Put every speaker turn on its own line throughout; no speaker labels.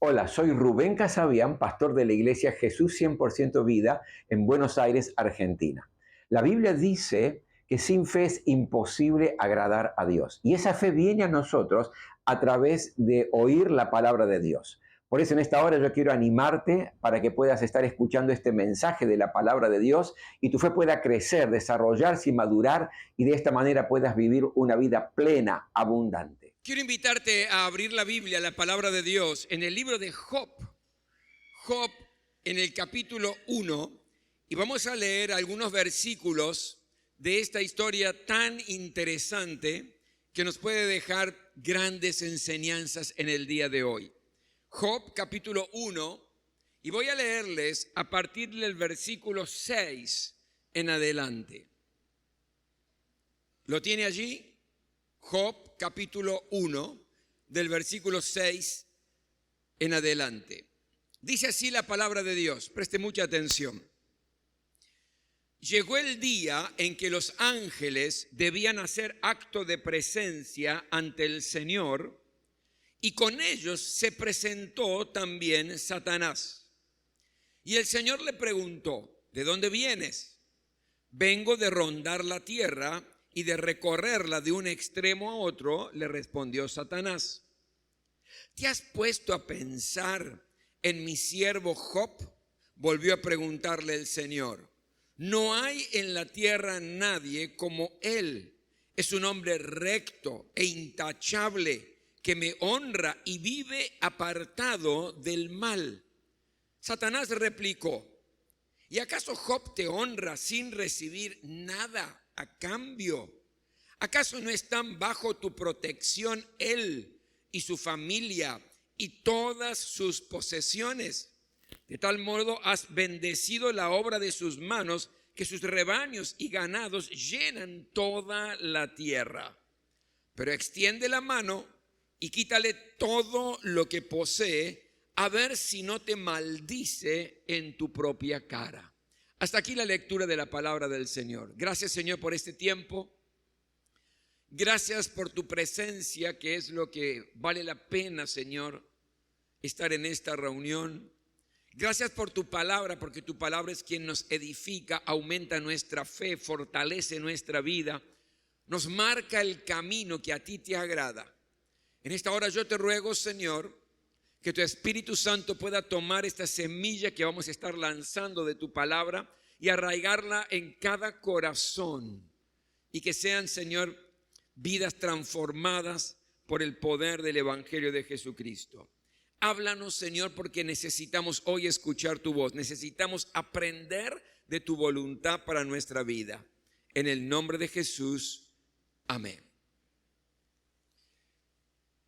Hola, soy Rubén Casabian, pastor de la iglesia Jesús 100% Vida en Buenos Aires, Argentina. La Biblia dice que sin fe es imposible agradar a Dios. Y esa fe viene a nosotros a través de oír la palabra de Dios. Por eso en esta hora yo quiero animarte para que puedas estar escuchando este mensaje de la palabra de Dios y tu fe pueda crecer, desarrollarse y madurar y de esta manera puedas vivir una vida plena, abundante.
Quiero invitarte a abrir la Biblia, la palabra de Dios, en el libro de Job. Job en el capítulo 1, y vamos a leer algunos versículos de esta historia tan interesante que nos puede dejar grandes enseñanzas en el día de hoy. Job capítulo 1, y voy a leerles a partir del versículo 6 en adelante. ¿Lo tiene allí? Job capítulo 1, del versículo 6 en adelante. Dice así la palabra de Dios, preste mucha atención. Llegó el día en que los ángeles debían hacer acto de presencia ante el Señor, y con ellos se presentó también Satanás. Y el Señor le preguntó: ¿de dónde vienes? Vengo de rondar la tierra y de recorrerla de un extremo a otro, le respondió Satanás. ¿Te has puesto a pensar en mi siervo Job? Volvió a preguntarle el Señor. No hay en la tierra nadie como él. Es un hombre recto e intachable que me honra y vive apartado del mal. Satanás replicó: ¿y acaso Job te honra sin recibir nada a cambio? ¿Acaso no están bajo tu protección él y su familia y todas sus posesiones? De tal modo has bendecido la obra de sus manos, que sus rebaños y ganados llenan toda la tierra. Pero extiende la mano y quítale todo lo que posee, a ver si no te maldice en tu propia cara. Hasta aquí la lectura de la palabra del Señor. Gracias, Señor, por este tiempo. Gracias por tu presencia, que es lo que vale la pena, Señor, estar en esta reunión. Gracias por tu palabra, porque tu palabra es quien nos edifica, aumenta nuestra fe, fortalece nuestra vida, nos marca el camino que a ti te agrada. En esta hora yo te ruego, Señor, que tu Espíritu Santo pueda tomar esta semilla que vamos a estar lanzando de tu palabra y arraigarla en cada corazón, y que sean, Señor, vidas transformadas por el poder del Evangelio de Jesucristo. Háblanos, Señor, porque necesitamos hoy escuchar tu voz. Necesitamos aprender de tu voluntad para nuestra vida. En el nombre de Jesús, amén.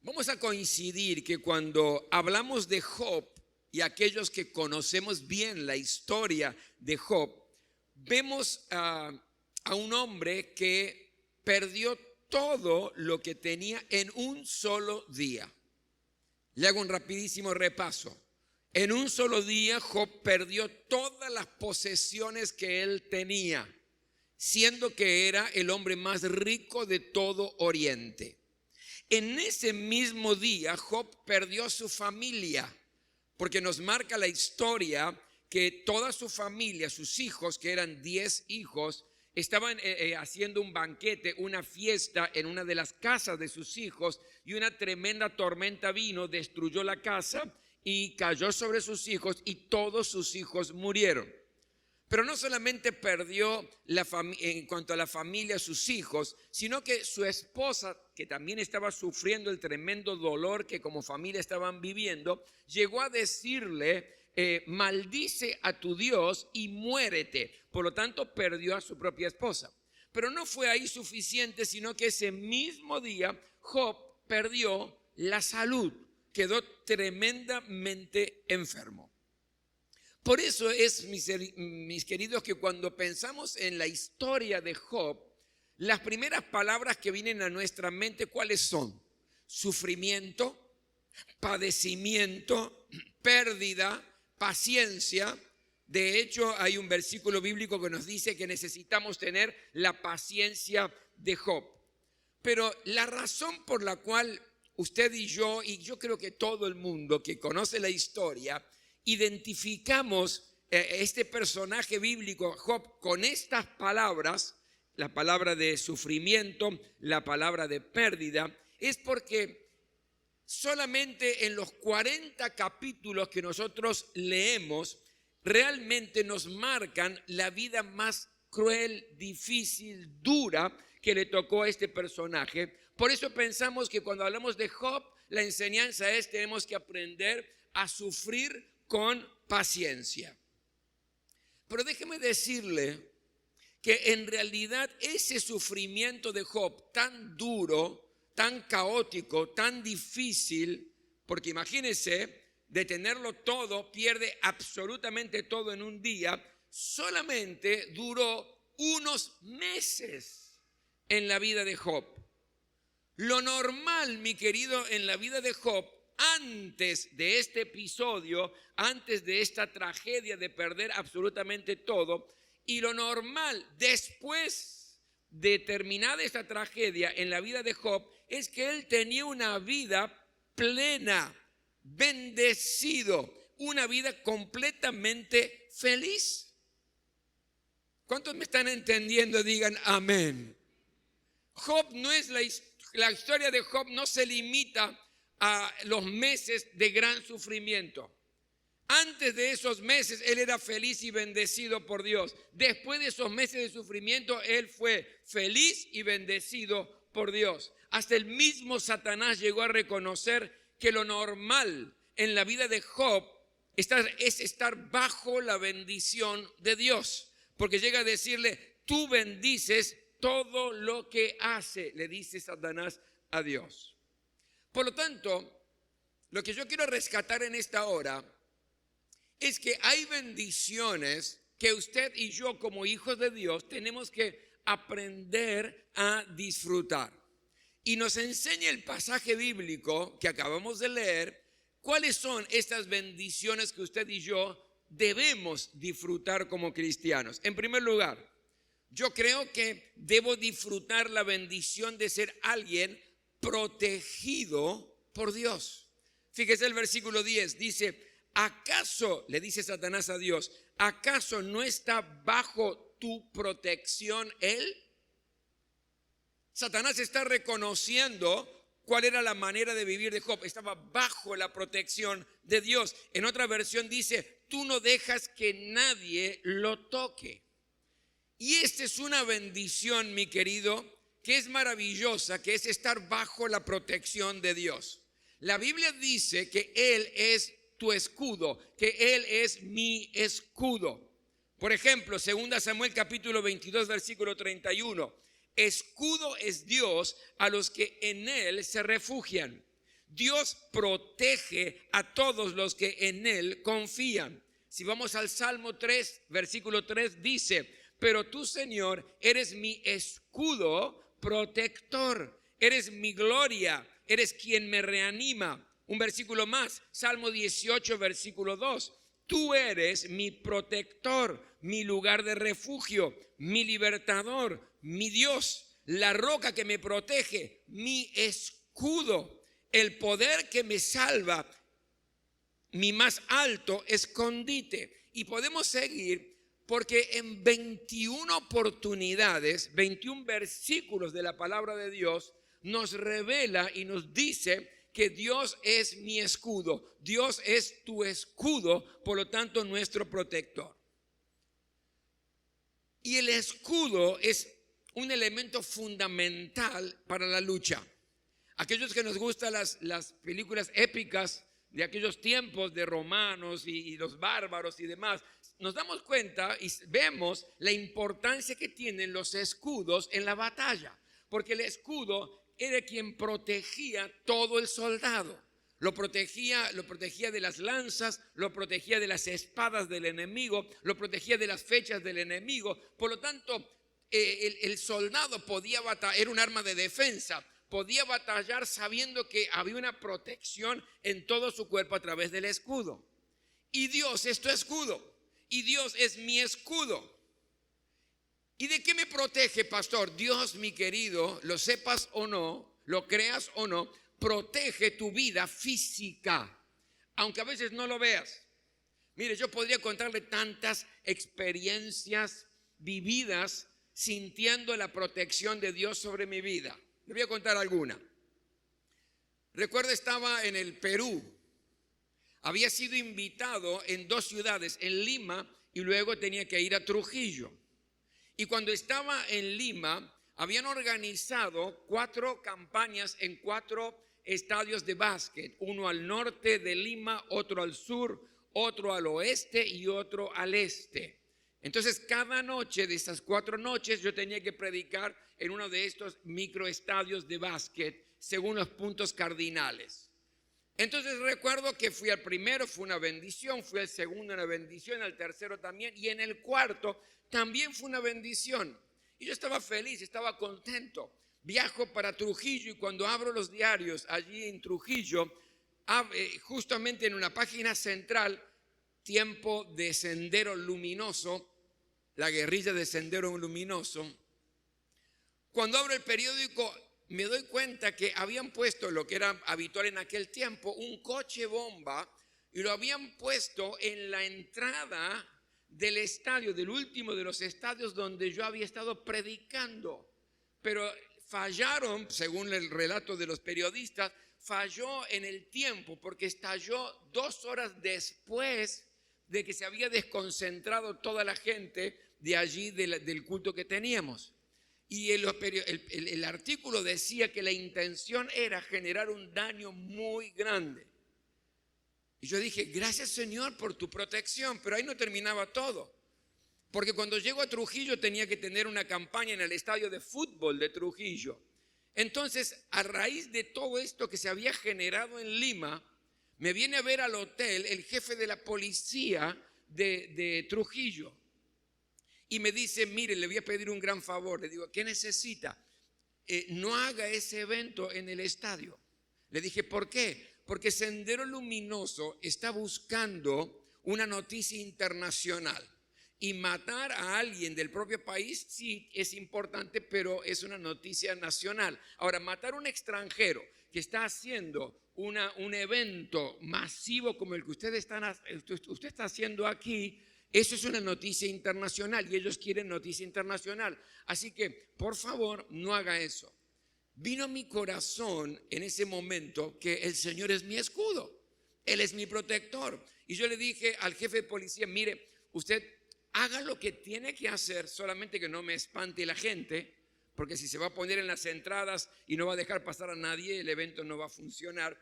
Vamos a coincidir que cuando hablamos de Job, y aquellos que conocemos bien la historia de Job, vemos a un hombre que perdió todo lo que tenía en un solo día. Le hago un rapidísimo repaso. En un solo día Job perdió todas las posesiones que él tenía, siendo que era el hombre más rico de todo Oriente. En ese mismo día Job perdió su familia, porque nos marca la historia que toda su familia, sus hijos, que eran 10 hijos, estaban haciendo un banquete, una fiesta en una de las casas de sus hijos, y una tremenda tormenta vino, destruyó la casa y cayó sobre sus hijos, y todos sus hijos murieron. Pero no solamente perdió en cuanto a la familia, sus hijos, sino que su esposa, que también estaba sufriendo el tremendo dolor que como familia estaban viviendo, llegó a decirle: maldice a tu Dios y muérete. Por lo tanto, perdió a su propia esposa. Pero no fue ahí suficiente, sino que ese mismo día Job perdió la salud, quedó tremendamente enfermo. Por eso es, mis queridos, que cuando pensamos en la historia de Job, las primeras palabras que vienen a nuestra mente, ¿cuáles son? Sufrimiento, padecimiento, pérdida, paciencia. De hecho, hay un versículo bíblico que nos dice que necesitamos tener la paciencia de Job. Pero la razón por la cual usted y yo creo que todo el mundo que conoce la historia, identificamos este personaje bíblico, Job, con estas palabras, la palabra de sufrimiento, la palabra de pérdida, es porque solamente en los 40 capítulos que nosotros leemos, realmente nos marcan la vida más cruel, difícil, dura que le tocó a este personaje. Por eso pensamos que cuando hablamos de Job, la enseñanza es: tenemos que aprender a sufrir con paciencia. Pero déjeme decirle que en realidad ese sufrimiento de Job tan duro, tan caótico, tan difícil, porque imagínense, de tenerlo todo, pierde absolutamente todo en un día, solamente duró unos meses en la vida de Job. Lo normal, mi querido, en la vida de Job, antes de este episodio, antes de esta tragedia de perder absolutamente todo, y lo normal después de terminada esta tragedia en la vida de Job, es que él tenía una vida plena, bendecido, una vida completamente feliz. ¿Cuántos me están entendiendo? Digan amén. Job no es la historia de Job no se limita a los meses de gran sufrimiento. Antes de esos meses él era feliz y bendecido por Dios. Después de esos meses de sufrimiento él fue feliz y bendecido por Dios. Hasta el mismo Satanás llegó a reconocer que lo normal en la vida de Job es estar bajo la bendición de Dios. Porque llega a decirle: tú bendices todo lo que hace, le dice Satanás a Dios. Por lo tanto, lo que yo quiero rescatar en esta hora es que hay bendiciones que usted y yo, como hijos de Dios, tenemos que aprender a disfrutar. Y nos enseña el pasaje bíblico que acabamos de leer, cuáles son estas bendiciones que usted y yo debemos disfrutar como cristianos. En primer lugar, yo creo que debo disfrutar la bendición de ser alguien protegido por Dios. Fíjese el versículo 10, dice: ¿acaso, le dice Satanás a Dios, acaso no está bajo tu protección él? Satanás está reconociendo cuál era la manera de vivir de Job. Estaba bajo la protección de Dios. En otra versión dice: tú no dejas que nadie lo toque. Y esta es una bendición, mi querido, que es maravillosa, que es estar bajo la protección de Dios. La Biblia dice que Él es tu escudo, que Él es mi escudo. Por ejemplo, 2 Samuel capítulo 22, versículo 31. Escudo es Dios a los que en Él se refugian. Dios protege a todos los que en Él confían. Si vamos al Salmo 3, versículo 3, dice: pero tú, Señor, eres mi escudo protector, eres mi gloria, eres quien me reanima. Un versículo más, Salmo 18, versículo 2. Tú eres mi protector, mi lugar de refugio, mi libertador, mi Dios, la roca que me protege, mi escudo, el poder que me salva, mi más alto escondite. Y podemos seguir, porque en 21 oportunidades, 21 versículos de la palabra de Dios nos revela y nos dice que Dios es mi escudo. Dios es tu escudo, por lo tanto nuestro protector. Y el escudo es un elemento fundamental para la lucha. Aquellos que nos gustan las películas épicas de aquellos tiempos de romanos y los bárbaros y demás, nos damos cuenta y vemos la importancia que tienen los escudos en la batalla, porque el escudo era quien protegía todo el soldado. Lo protegía de las lanzas, lo protegía de las espadas del enemigo, lo protegía de las flechas del enemigo. Por lo tanto, el soldado podía batallar, era un arma de defensa, podía batallar sabiendo que había una protección en todo su cuerpo a través del escudo. Y Dios es tu escudo, y Dios es mi escudo. ¿Y de qué me protege, pastor? Dios, mi querido, lo sepas o no, lo creas o no, protege tu vida física, aunque a veces no lo veas. Mire, yo podría contarle tantas experiencias vividas sintiendo la protección de Dios sobre mi vida. Le voy a contar alguna. Recuerdo, estaba en el Perú. Había sido invitado en 2 ciudades, en Lima, y luego tenía que ir a Trujillo. Y cuando estaba en Lima, habían organizado 4 campañas en 4 estadios de básquet. Uno al norte de Lima, otro al sur, otro al oeste y otro al este. Entonces, cada noche de esas 4 noches yo tenía que predicar en uno de estos microestadios de básquet según los puntos cardinales. Entonces recuerdo que fui al primero, fue una bendición, fui al segundo, una bendición, al tercero también, y en el cuarto también fue una bendición. Y yo estaba feliz, estaba contento. Viajo para Trujillo y cuando abro los diarios allí en Trujillo, justamente en una página central, tiempo de Sendero Luminoso, la guerrilla de Sendero Luminoso. Cuando abro el periódico me doy cuenta que habían puesto, lo que era habitual en aquel tiempo, un coche bomba, y lo habían puesto en la entrada del estadio, del último de los estadios donde yo había estado predicando. Pero fallaron, según el relato de los periodistas, falló en el tiempo porque estalló 2 horas después de que se había desconcentrado toda la gente de allí del culto que teníamos. Y el artículo decía que la intención era generar un daño muy grande. Y yo dije, gracias Señor por tu protección, pero ahí no terminaba todo. Porque cuando llego a Trujillo tenía que tener una campaña en el estadio de fútbol de Trujillo. Entonces, a raíz de todo esto que se había generado en Lima, me viene a ver al hotel el jefe de la policía de Trujillo. Y me dice, mire, le voy a pedir un gran favor. Le digo, ¿qué necesita? No haga ese evento en el estadio. Le dije, ¿por qué? Porque Sendero Luminoso está buscando una noticia internacional. Y matar a alguien del propio país sí es importante, pero es una noticia nacional. Ahora, matar a un extranjero que está haciendo un evento masivo como el que usted está haciendo aquí, eso es una noticia internacional y ellos quieren noticia internacional. Así que, por favor, no haga eso. Vino a mi corazón en ese momento que el Señor es mi escudo. Él es mi protector. Y yo le dije al jefe de policía, mire, usted haga lo que tiene que hacer, solamente que no me espante la gente, porque si se va a poner en las entradas y no va a dejar pasar a nadie, el evento no va a funcionar.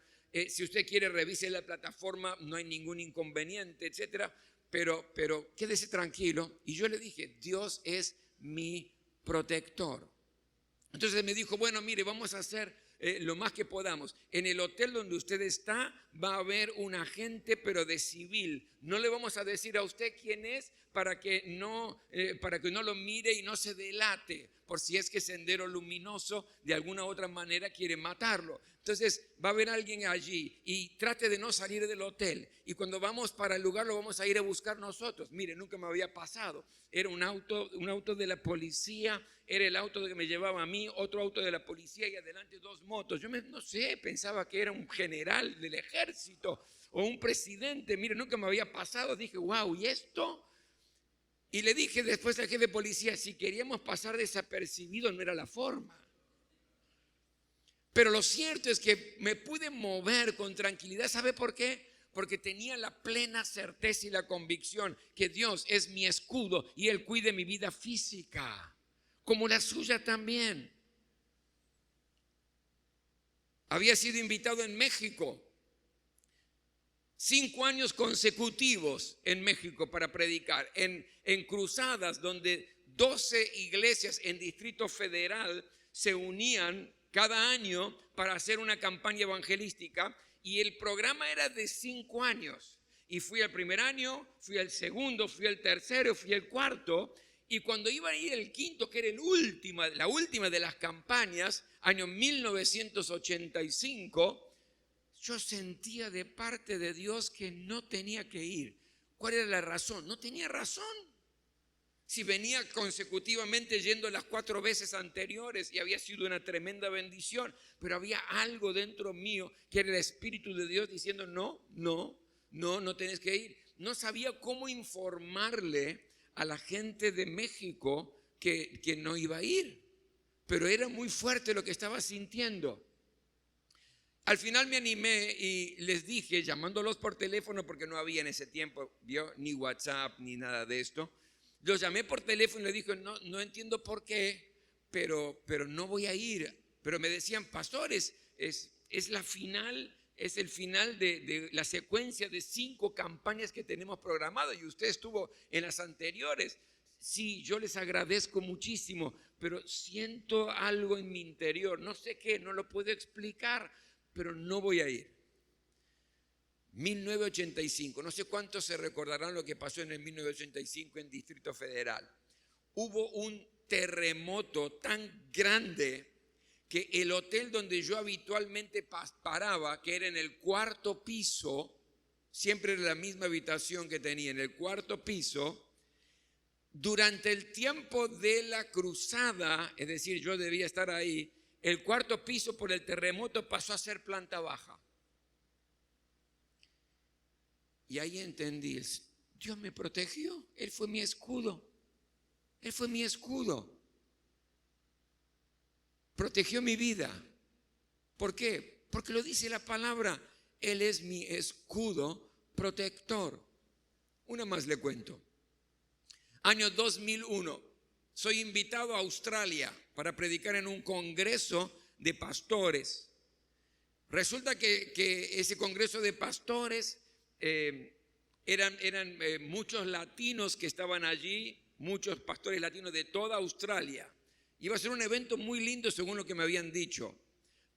Si usted quiere, revise la plataforma, no hay ningún inconveniente, etcétera. Pero quédese tranquilo. Y yo le dije, Dios es mi protector. Entonces me dijo, bueno, mire, vamos a hacer lo más que podamos. En el hotel donde usted está va a haber un agente, pero de civil. No le vamos a decir a usted quién es para que no lo mire y no se delate, por si es que Sendero Luminoso de alguna u otra manera quiere matarlo. Entonces va a haber alguien allí y trate de no salir del hotel. Y cuando vamos para el lugar lo vamos a ir a buscar nosotros. Mire, nunca me había pasado. Era un auto de la policía, era el auto que me llevaba a mí, otro auto de la policía y adelante 2 motos. Yo no sé, pensaba que era un general del ejército o un presidente. Mire, nunca me había pasado. Dije, wow, ¿y esto? Y le dije después al jefe de policía, si queríamos pasar desapercibido no era la forma. Pero lo cierto es que me pude mover con tranquilidad. ¿Sabe por qué? Porque tenía la plena certeza y la convicción que Dios es mi escudo y Él cuide mi vida física, como la suya también. Había sido invitado en México, 5 años consecutivos en México para predicar, en cruzadas donde 12 iglesias en Distrito Federal se unían cada año para hacer una campaña evangelística, y el programa era de 5 años. Y fui al primer año, fui al segundo, fui al tercero, fui al cuarto, y cuando iba a ir el quinto, que era la última de las campañas, año 1985, yo sentía de parte de Dios que no tenía que ir. ¿Cuál era la razón? No tenía razón. Si venía consecutivamente yendo las 4 veces anteriores y había sido una tremenda bendición, pero había algo dentro mío que era el Espíritu de Dios diciendo, no tenés que ir. No sabía cómo informarle a la gente de México que no iba a ir, pero era muy fuerte lo que estaba sintiendo. Al final me animé y les dije, llamándolos por teléfono, porque no había en ese tiempo ni WhatsApp ni nada de esto. Los llamé por teléfono y les dije, no entiendo por qué, pero no voy a ir. Pero me decían, pastores, es el final de la secuencia de 5 campañas que tenemos programadas y usted estuvo en las anteriores. Sí, yo les agradezco muchísimo, pero siento algo en mi interior, no sé qué, no lo puedo explicar, pero no voy a ir. 1985, no sé cuántos se recordarán lo que pasó en el 1985 en Distrito Federal. Hubo un terremoto tan grande que el hotel donde yo habitualmente paraba, que era en el 4º piso, siempre era la misma habitación que tenía, en el 4º piso, durante el tiempo de la cruzada, es decir, yo debía estar ahí, el 4º piso por el terremoto pasó a ser planta baja. Y ahí entendí, Dios me protegió, Él fue mi escudo, Él fue mi escudo. Protegió mi vida. ¿Por qué? Porque lo dice la palabra, Él es mi escudo protector. Una más le cuento. Año 2001, soy invitado a Australia para predicar en un congreso de pastores. Resulta que ese congreso de pastores eran muchos latinos que estaban allí, muchos pastores latinos de toda Australia. Iba a ser un evento muy lindo según lo que me habían dicho.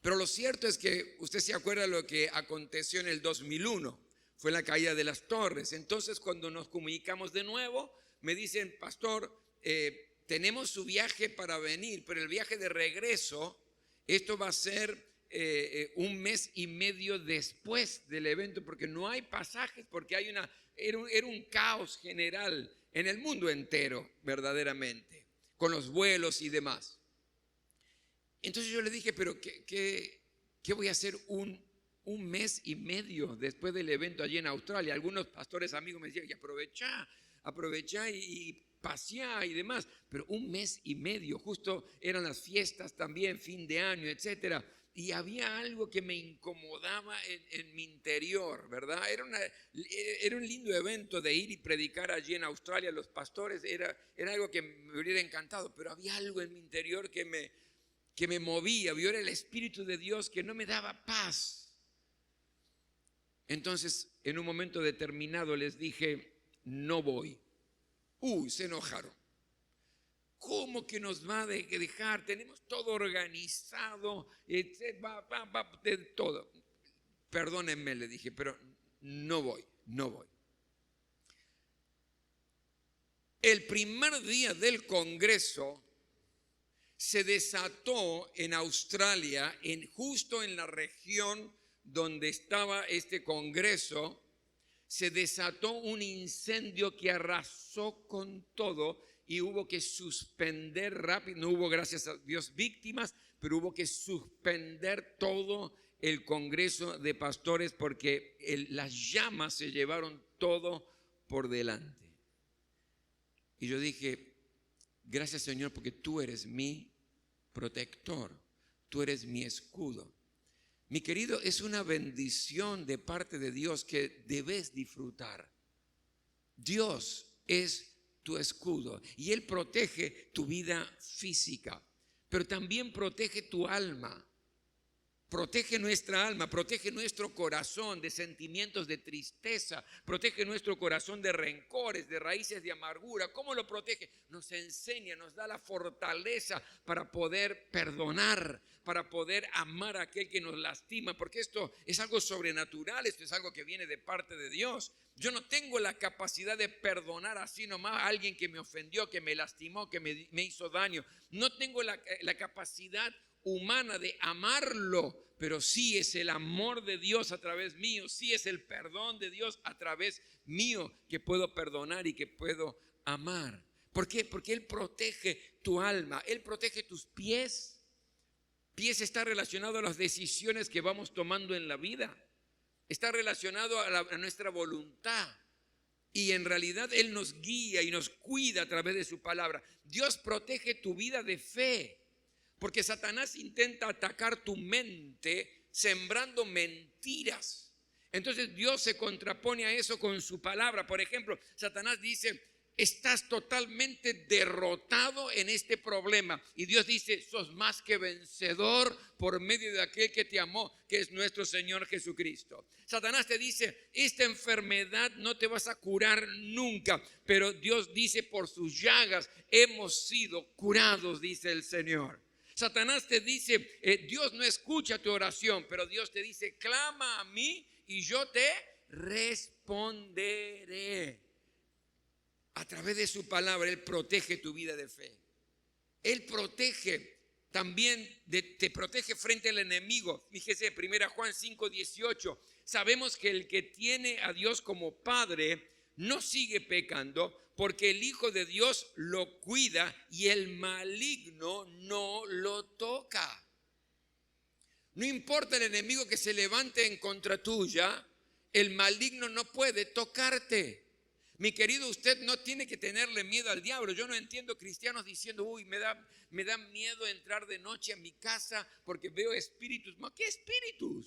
Pero lo cierto es que usted se acuerda de lo que aconteció en el 2001. Fue la caída de las torres. Entonces cuando nos comunicamos de nuevo, me dicen, pastor, tenemos su viaje para venir, pero el viaje de regreso, esto va a ser 1 mes y medio después del evento, porque no hay pasajes, porque era un caos general en el mundo entero, verdaderamente, con los vuelos y demás. Entonces yo le dije, pero ¿qué voy a hacer un mes y medio después del evento allí en Australia? Algunos pastores amigos me decían, y aprovecha y paseá y demás, pero 1 mes y medio, justo eran las fiestas también, fin de año, etcétera. Y había algo que me incomodaba en mi interior, ¿verdad? Era un lindo evento de ir y predicar allí en Australia. Los pastores, era algo que me hubiera encantado, pero había algo en mi interior que me movía. Era el Espíritu de Dios que no me daba paz. Entonces, en un momento determinado les dije, no voy. Se enojaron. ¿Cómo que nos va a dejar? Tenemos todo organizado, de todo. Perdónenme, le dije, pero no voy. El primer día del congreso se desató en Australia, justo en la región donde estaba este congreso, se desató un incendio que arrasó con todo. Y hubo que suspender rápido, no hubo, gracias a Dios, víctimas, pero hubo que suspender todo el congreso de pastores porque las llamas se llevaron todo por delante. Y yo dije, gracias Señor, porque tú eres mi protector, tú eres mi escudo. Mi querido, es una bendición de parte de Dios que debes disfrutar. Dios es tu escudo y Él protege tu vida física, pero también protege tu alma, protege nuestra alma, protege nuestro corazón de sentimientos de tristeza, protege nuestro corazón de rencores, de raíces de amargura. ¿Cómo lo protege? Nos enseña, nos da la fortaleza para poder perdonar, para poder amar a aquel que nos lastima, porque esto es algo sobrenatural, esto es algo que viene de parte de Dios. Yo no tengo la capacidad de perdonar así nomás a alguien que me ofendió, que me lastimó, que me hizo daño. No tengo la capacidad humana de amarlo, pero sí es el amor de Dios a través mío, sí es el perdón de Dios a través mío que puedo perdonar y que puedo amar. ¿Por qué? Porque Él protege tu alma, Él protege tus pies. Pies está relacionado a las decisiones que vamos tomando en la vida. Está relacionado a nuestra voluntad. Y en realidad Él nos guía y nos cuida a través de su palabra. Dios protege tu vida de fe. Porque Satanás intenta atacar tu mente sembrando mentiras. Entonces Dios se contrapone a eso con su palabra. Por ejemplo, Satanás dice: estás totalmente derrotado en este problema. Y Dios dice: sos más que vencedor por medio de aquel que te amó, que es nuestro Señor Jesucristo. Satanás te dice: esta enfermedad no te vas a curar nunca. Pero Dios dice: por sus llagas hemos sido curados, dice el Señor. Satanás te dice: Dios no escucha tu oración, pero Dios te dice: clama a mí y yo te responderé. A través de su palabra, Él protege tu vida de fe. Él protege también, te protege frente al enemigo. Fíjese, 1 Juan 5:18. Sabemos que el que tiene a Dios como Padre no sigue pecando, porque el Hijo de Dios lo cuida y el maligno no lo toca. No importa el enemigo que se levante en contra tuya, el maligno no puede tocarte. Mi querido, usted no tiene que tenerle miedo al diablo. Yo no entiendo cristianos diciendo: uy, me da miedo entrar de noche a mi casa porque veo espíritus. ¿Qué espíritus?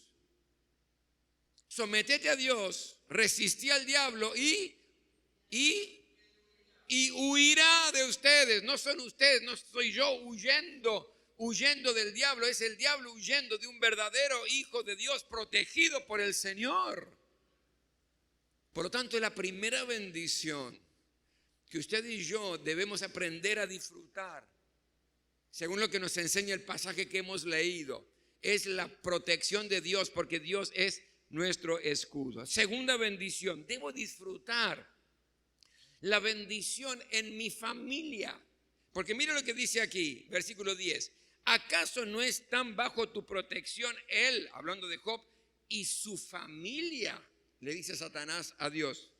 Sometete a Dios, resistí al diablo y huirá de ustedes. No son ustedes, no soy yo huyendo del diablo. Es el diablo huyendo de un verdadero hijo de Dios protegido por el Señor. Por lo tanto, la primera bendición que usted y yo debemos aprender a disfrutar, según lo que nos enseña el pasaje que hemos leído, es la protección de Dios, porque Dios es nuestro escudo. Segunda bendición, debo disfrutar la bendición en mi familia. Porque mira lo que dice aquí, versículo 10. ¿Acaso no están bajo tu protección él, hablando de Job, y su familia? Le dice Satanás a Dios.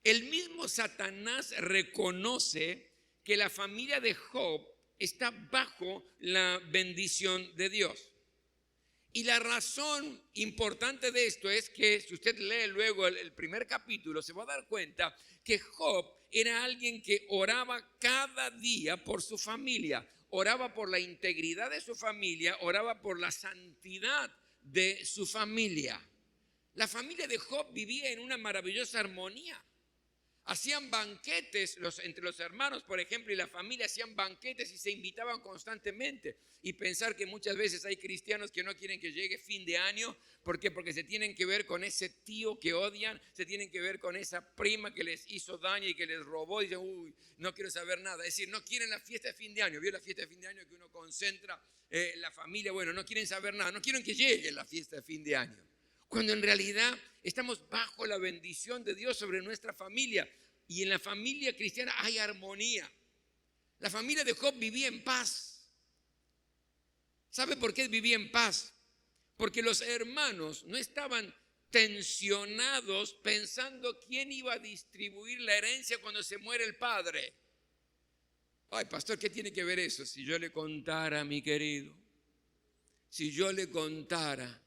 El mismo Satanás reconoce que la familia de Job está bajo la bendición de Dios. Y la razón importante de esto es que si usted lee luego el primer capítulo, se va a dar cuenta que Job era alguien que oraba cada día por su familia. Oraba por la integridad de su familia, oraba por la santidad de su familia. La familia de Job vivía en una maravillosa armonía. Hacían banquetes entre los hermanos, por ejemplo, y la familia hacían banquetes y se invitaban constantemente. Y pensar que muchas veces hay cristianos que no quieren que llegue fin de año. ¿Por qué? Porque se tienen que ver con ese tío que odian, se tienen que ver con esa prima que les hizo daño y que les robó. Y dicen: uy, no quiero saber nada. Es decir, no quieren la fiesta de fin de año. ¿Vio la fiesta de fin de año que uno concentra la familia? Bueno, no quieren saber nada, no quieren que llegue la fiesta de fin de año. Cuando en realidad estamos bajo la bendición de Dios sobre nuestra familia. Y en la familia cristiana hay armonía. La familia de Job vivía en paz. ¿Sabe por qué vivía en paz? Porque los hermanos no estaban tensionados pensando quién iba a distribuir la herencia cuando se muere el padre. Ay, pastor, ¿qué tiene que ver eso? Si yo le contara, mi querido, si yo le contara.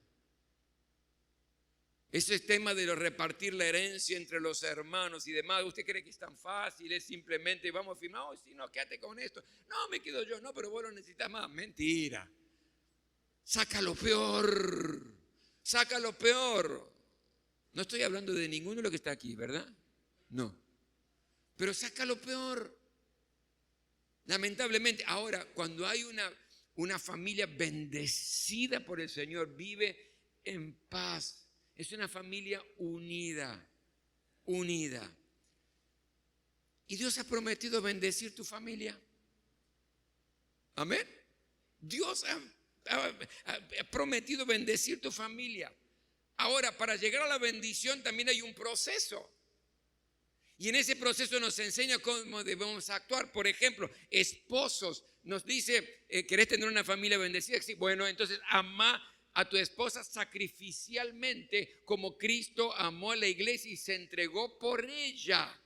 Ese tema de repartir la herencia entre los hermanos y demás, ¿usted cree que es tan fácil? Es simplemente vamos a firmar: oh, sí, no, quédate con esto. No, me quedo yo. No, pero vos lo necesitas más. Mentira. Saca lo peor. Saca lo peor. No estoy hablando de ninguno de los que está aquí, ¿verdad? No. Pero saca lo peor. Lamentablemente, ahora, cuando hay una familia bendecida por el Señor, vive en paz. Es una familia unida. Y Dios ha prometido bendecir tu familia. Amén. Dios ha prometido bendecir tu familia. Ahora, para llegar a la bendición también hay un proceso. Y en ese proceso nos enseña cómo debemos actuar. Por ejemplo, esposos, nos dice: ¿querés tener una familia bendecida? Sí, bueno, entonces ama a tu esposa sacrificialmente como Cristo amó a la iglesia y se entregó por ella.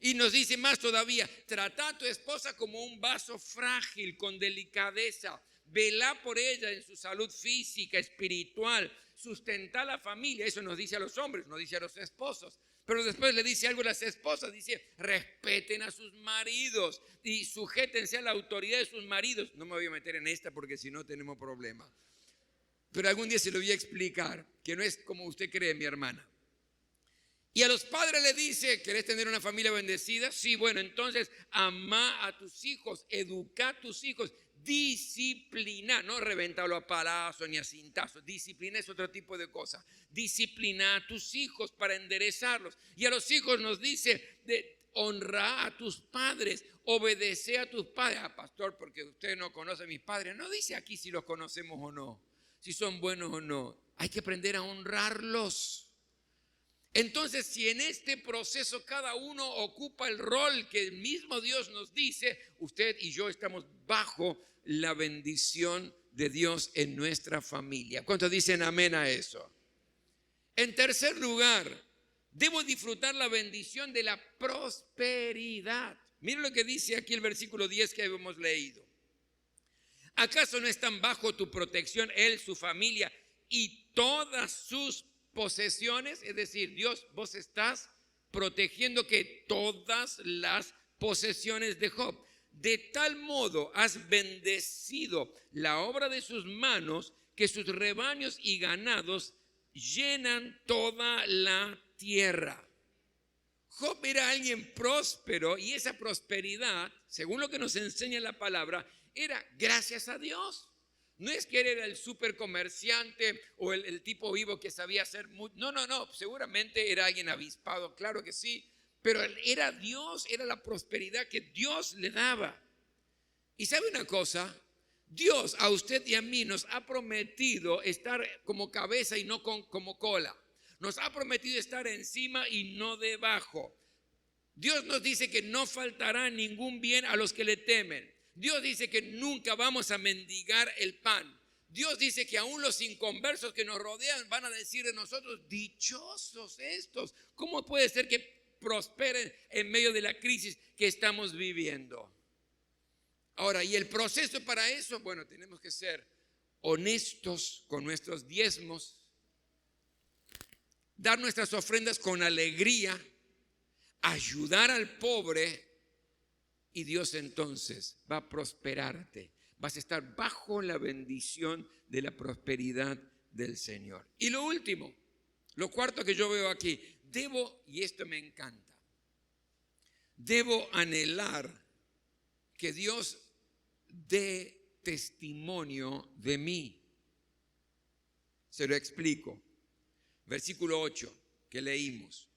Y nos dice más todavía, trata a tu esposa como un vaso frágil, con delicadeza. Velá por ella en su salud física, espiritual. Sustenta la familia. Eso nos dice a los hombres, nos dice a los esposos. Pero después le dice algo a las esposas. Dice, respeten a sus maridos y sujétense a la autoridad de sus maridos. No me voy a meter en esta porque si no tenemos problemas. Pero algún día se lo voy a explicar, que no es como usted cree, mi hermana. Y a los padres le dice, ¿querés tener una familia bendecida? Sí, bueno, entonces ama a tus hijos, educa a tus hijos, disciplina, no reventarlo a palazos ni a cintazos, disciplina es otro tipo de cosa. Disciplina a tus hijos para enderezarlos. Y a los hijos nos dice, honra a tus padres, obedece a tus padres. Ah, pastor, porque usted no conoce a mis padres. No dice aquí si los conocemos o no, si son buenos o no. Hay que aprender a honrarlos. Entonces, si en este proceso cada uno ocupa el rol que el mismo Dios nos dice, usted y yo estamos bajo la bendición de Dios en nuestra familia. ¿Cuántos dicen amén a eso? En tercer lugar, debo disfrutar la bendición de la prosperidad. Miren lo que dice aquí el versículo 10 que hemos leído. ¿Acaso no están bajo tu protección él, su familia y todas sus posesiones? Es decir, Dios, vos estás protegiendo que todas las posesiones de Job. De tal modo has bendecido la obra de sus manos, que sus rebaños y ganados llenan toda la tierra. Job era alguien próspero, y esa prosperidad, según lo que nos enseña la palabra, era gracias a Dios. No es que él era el super comerciante o el tipo vivo que sabía hacer mucho. No, seguramente era alguien avispado, claro que sí, pero era Dios, era la prosperidad que Dios le daba. Y ¿sabe una cosa? Dios a usted y a mí nos ha prometido estar como cabeza y no como cola. Nos ha prometido estar encima y no debajo. Dios nos dice que no faltará ningún bien a los que le temen. Dios dice que nunca vamos a mendigar el pan. Dios dice que aún los inconversos que nos rodean van a decir de nosotros, dichosos estos. ¿Cómo puede ser que prosperen en medio de la crisis que estamos viviendo? Ahora, ¿y el proceso para eso? Bueno, tenemos que ser honestos con nuestros diezmos, dar nuestras ofrendas con alegría, ayudar al pobre. Y Dios entonces va a prosperarte. Vas a estar bajo la bendición de la prosperidad del Señor. Y lo último, lo cuarto que yo veo aquí, y esto me encanta, debo anhelar que Dios dé testimonio de mí. Se lo explico. Versículo 8 que leímos.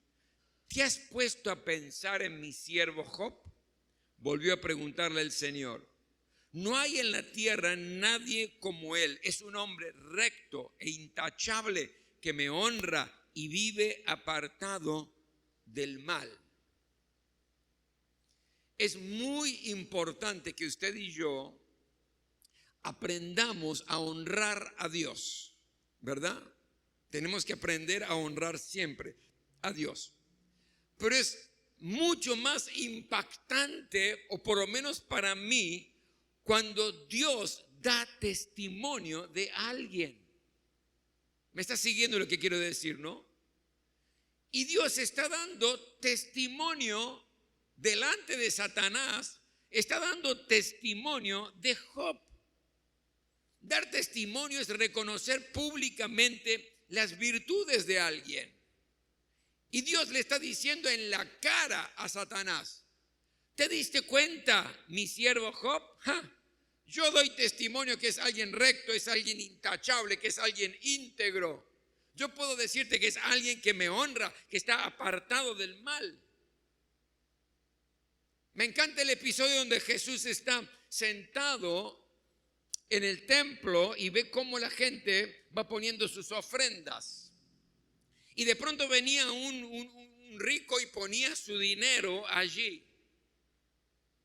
¿Te has puesto a pensar en mi siervo Job? Volvió a preguntarle el Señor. No hay en la tierra nadie como él. Es un hombre recto e intachable que me honra y vive apartado del mal. Es muy importante que usted y yo aprendamos a honrar a Dios, ¿verdad? Tenemos que aprender a honrar siempre a Dios. Pero es mucho más impactante, o por lo menos para mí, cuando Dios da testimonio de alguien. ¿Me está siguiendo lo que quiero decir, no? Y Dios está dando testimonio delante de Satanás, está dando testimonio de Job. Dar testimonio es reconocer públicamente las virtudes de alguien. Y Dios le está diciendo en la cara a Satanás, ¿te diste cuenta, mi siervo Job? Yo doy testimonio que es alguien recto, es alguien intachable, que es alguien íntegro. Yo puedo decirte que es alguien que me honra, que está apartado del mal. Me encanta el episodio donde Jesús está sentado en el templo y ve cómo la gente va poniendo sus ofrendas. Y de pronto venía un rico y ponía su dinero allí.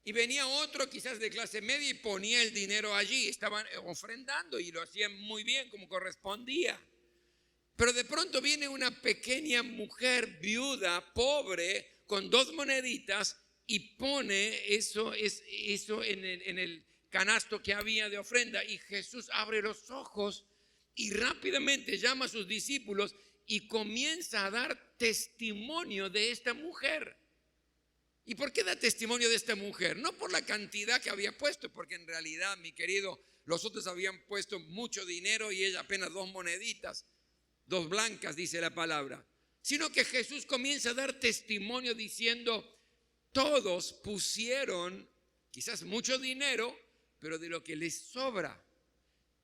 Y venía otro quizás de clase media y ponía el dinero allí. Estaban ofrendando y lo hacían muy bien como correspondía. Pero de pronto viene una pequeña mujer viuda, pobre, con 2 moneditas y pone eso en el canasto que había de ofrenda. Y Jesús abre los ojos y rápidamente llama a sus discípulos y comienza a dar testimonio de esta mujer. ¿Y por qué da testimonio de esta mujer? No por la cantidad que había puesto, porque en realidad, mi querido, los otros habían puesto mucho dinero y ella apenas 2 moneditas, 2 blancas, dice la palabra. Sino que Jesús comienza a dar testimonio diciendo, todos pusieron quizás mucho dinero, pero de lo que les sobra.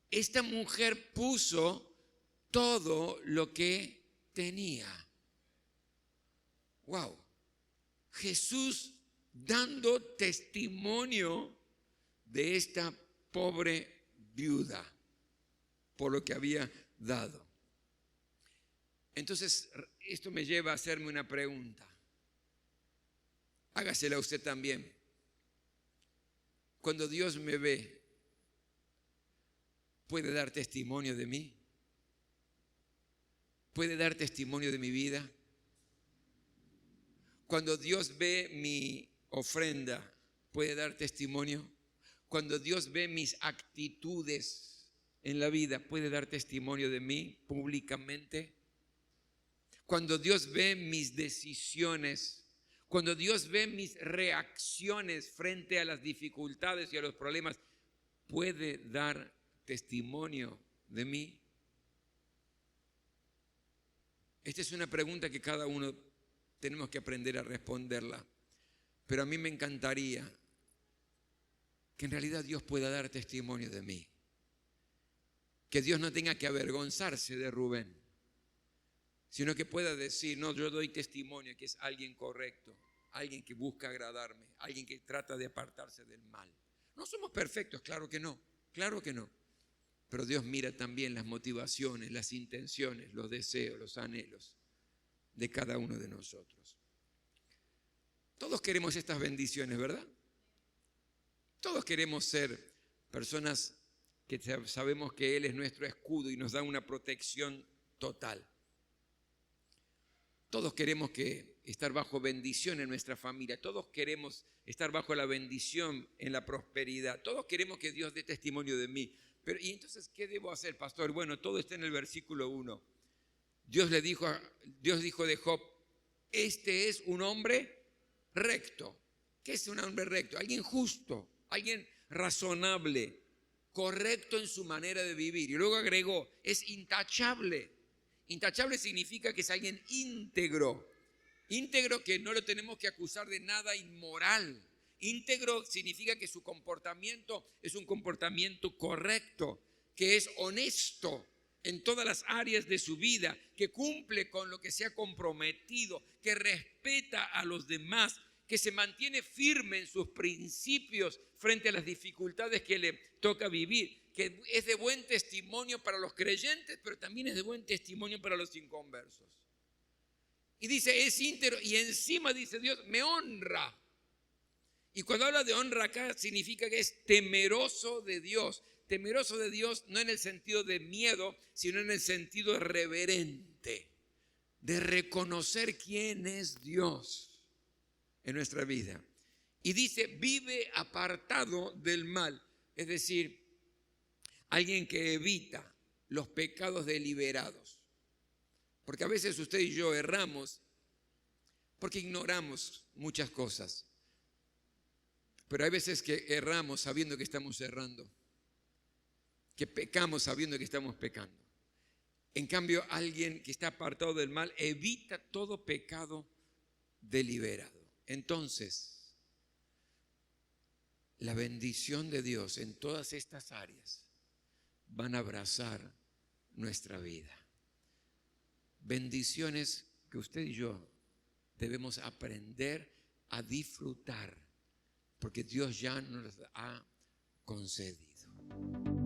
Esta mujer puso todo lo que tenía. Wow. Jesús dando testimonio de esta pobre viuda por lo que había dado. Entonces, esto me lleva a hacerme una pregunta. Hágasela usted también. Cuando Dios me ve, ¿puede dar testimonio de mí? ¿Puede dar testimonio de mi vida? Cuando Dios ve mi ofrenda, ¿puede dar testimonio? Cuando Dios ve mis actitudes en la vida, ¿puede dar testimonio de mí públicamente? Cuando Dios ve mis decisiones, cuando Dios ve mis reacciones frente a las dificultades y a los problemas, ¿puede dar testimonio de mí? Esta es una pregunta que cada uno tenemos que aprender a responderla. Pero a mí me encantaría que en realidad Dios pueda dar testimonio de mí. Que Dios no tenga que avergonzarse de Rubén, sino que pueda decir, no, yo doy testimonio que es alguien correcto, alguien que busca agradarme, alguien que trata de apartarse del mal. No somos perfectos, claro que no, claro que no. Pero Dios mira también las motivaciones, las intenciones, los deseos, los anhelos de cada uno de nosotros. Todos queremos estas bendiciones, ¿verdad? Todos queremos ser personas que sabemos que Él es nuestro escudo y nos da una protección total. Todos queremos estar bajo bendición en nuestra familia. Todos queremos estar bajo la bendición en la prosperidad. Todos queremos que Dios dé testimonio de mí. Pero, ¿y entonces qué debo hacer, pastor? Bueno, todo está en el versículo 1. Dios dijo de Job, este es un hombre recto. ¿Qué es un hombre recto? Alguien justo, alguien razonable, correcto en su manera de vivir. Y luego agregó, es intachable. Intachable significa que es alguien íntegro. Íntegro que no lo tenemos que acusar de nada inmoral. Íntegro significa que su comportamiento es un comportamiento correcto, que es honesto en todas las áreas de su vida, que cumple con lo que se ha comprometido, que respeta a los demás, que se mantiene firme en sus principios frente a las dificultades que le toca vivir, que es de buen testimonio para los creyentes, pero también es de buen testimonio para los inconversos. Y dice, es íntegro, y encima dice Dios, me honra. Y cuando habla de honra acá significa que es temeroso de Dios. Temeroso de Dios no en el sentido de miedo, sino en el sentido reverente, de reconocer quién es Dios en nuestra vida. Y dice, vive apartado del mal, es decir, alguien que evita los pecados deliberados. Porque a veces usted y yo erramos porque ignoramos muchas cosas. Pero hay veces que erramos sabiendo que estamos errando, que pecamos sabiendo que estamos pecando. En cambio, alguien que está apartado del mal evita todo pecado deliberado. Entonces, la bendición de Dios en todas estas áreas van a abrazar nuestra vida. Bendiciones que usted y yo debemos aprender a disfrutar, porque Dios ya nos ha concedido.